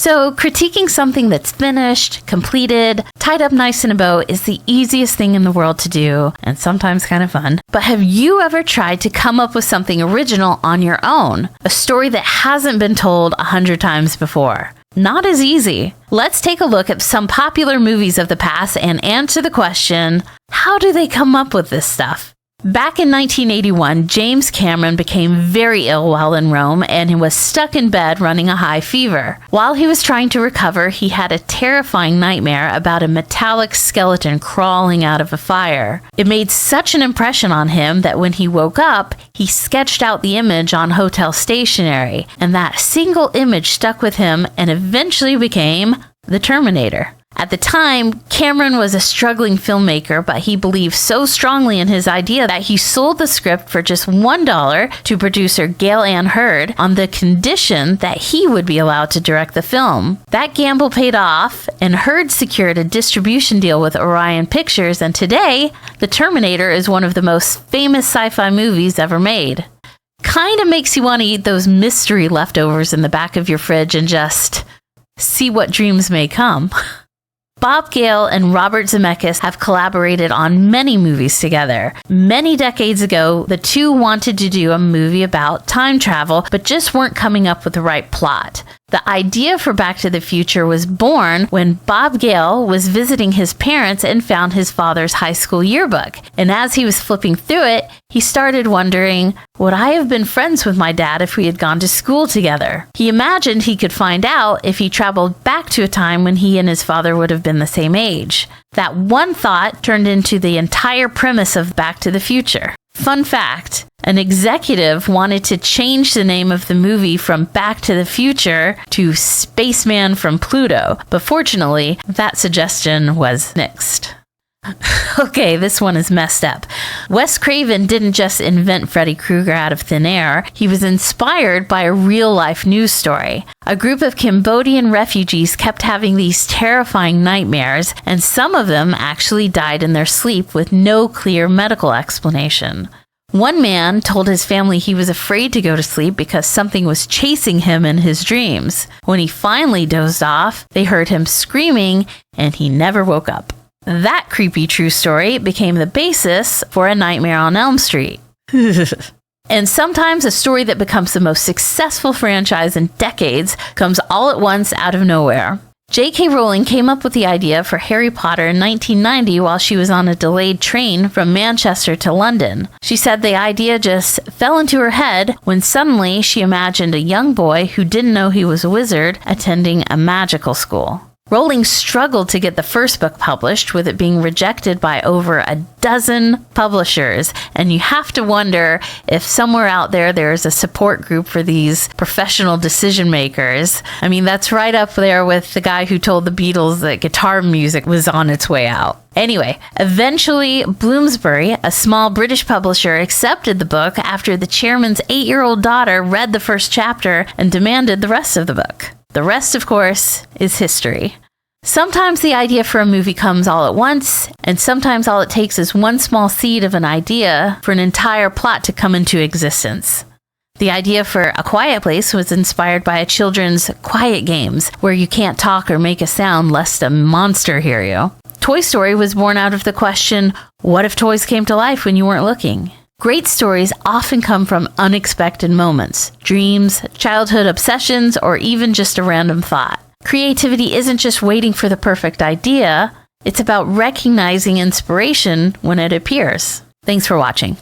So critiquing something that's finished, completed, tied up nice in a bow is the easiest thing in the world to do, and sometimes kind of fun. But have you ever tried to come up with something original on your own? A story that hasn't been told 100 times before? Not as easy. Let's take a look at some popular movies of the past and answer the question, how do they come up with this stuff? Back in 1981, James Cameron became very ill while in Rome and he was stuck in bed running a high fever. While he was trying to recover, he had a terrifying nightmare about a metallic skeleton crawling out of a fire. It made such an impression on him that when he woke up, he sketched out the image on hotel stationery, and that single image stuck with him and eventually became The Terminator. At the time, Cameron was a struggling filmmaker, but he believed so strongly in his idea that he sold the script for just $1 to producer Gail Ann Hurd on the condition that he would be allowed to direct the film. That gamble paid off, and Hurd secured a distribution deal with Orion Pictures, and today, The Terminator is one of the most famous sci-fi movies ever made. Kinda makes you want to eat those mystery leftovers in the back of your fridge and just see what dreams may come. Bob Gale and Robert Zemeckis have collaborated on many movies together. Many decades ago, the two wanted to do a movie about time travel, but just weren't coming up with the right plot. The idea for Back to the Future was born when Bob Gale was visiting his parents and found his father's high school yearbook. And as he was flipping through it, he started wondering, would I have been friends with my dad if we had gone to school together? He imagined he could find out if he traveled back to a time when he and his father would have been the same age. That one thought turned into the entire premise of Back to the Future. Fun fact, an executive wanted to change the name of the movie from Back to the Future to Spaceman from Pluto, but fortunately, that suggestion was nixed. Okay, this one is messed up. Wes Craven didn't just invent Freddy Krueger out of thin air. He was inspired by a real-life news story. A group of Cambodian refugees kept having these terrifying nightmares, and some of them actually died in their sleep with no clear medical explanation. One man told his family he was afraid to go to sleep because something was chasing him in his dreams. When he finally dozed off, they heard him screaming, and he never woke up. That creepy true story became the basis for A Nightmare on Elm Street. And sometimes a story that becomes the most successful franchise in decades comes all at once out of nowhere. J.K. Rowling came up with the idea for Harry Potter in 1990 while she was on a delayed train from Manchester to London. She said the idea just fell into her head when suddenly she imagined a young boy who didn't know he was a wizard attending a magical school. Rowling struggled to get the first book published, with it being rejected by over a dozen publishers, and you have to wonder if somewhere out there's a support group for these professional decision makers. I mean, that's right up there with the guy who told the Beatles that guitar music was on its way out. Anyway, eventually Bloomsbury, a small British publisher, accepted the book after the chairman's 8-year-old daughter read the first chapter and demanded the rest of the book. The rest, of course, is history. Sometimes the idea for a movie comes all at once, and sometimes all it takes is one small seed of an idea for an entire plot to come into existence. The idea for A Quiet Place was inspired by a children's quiet games where you can't talk or make a sound lest a monster hear you. Toy Story was born out of the question, what if toys came to life when you weren't looking? Great stories often come from unexpected moments, dreams, childhood obsessions, or even just a random thought. Creativity isn't just waiting for the perfect idea, it's about recognizing inspiration when it appears. Thanks for watching.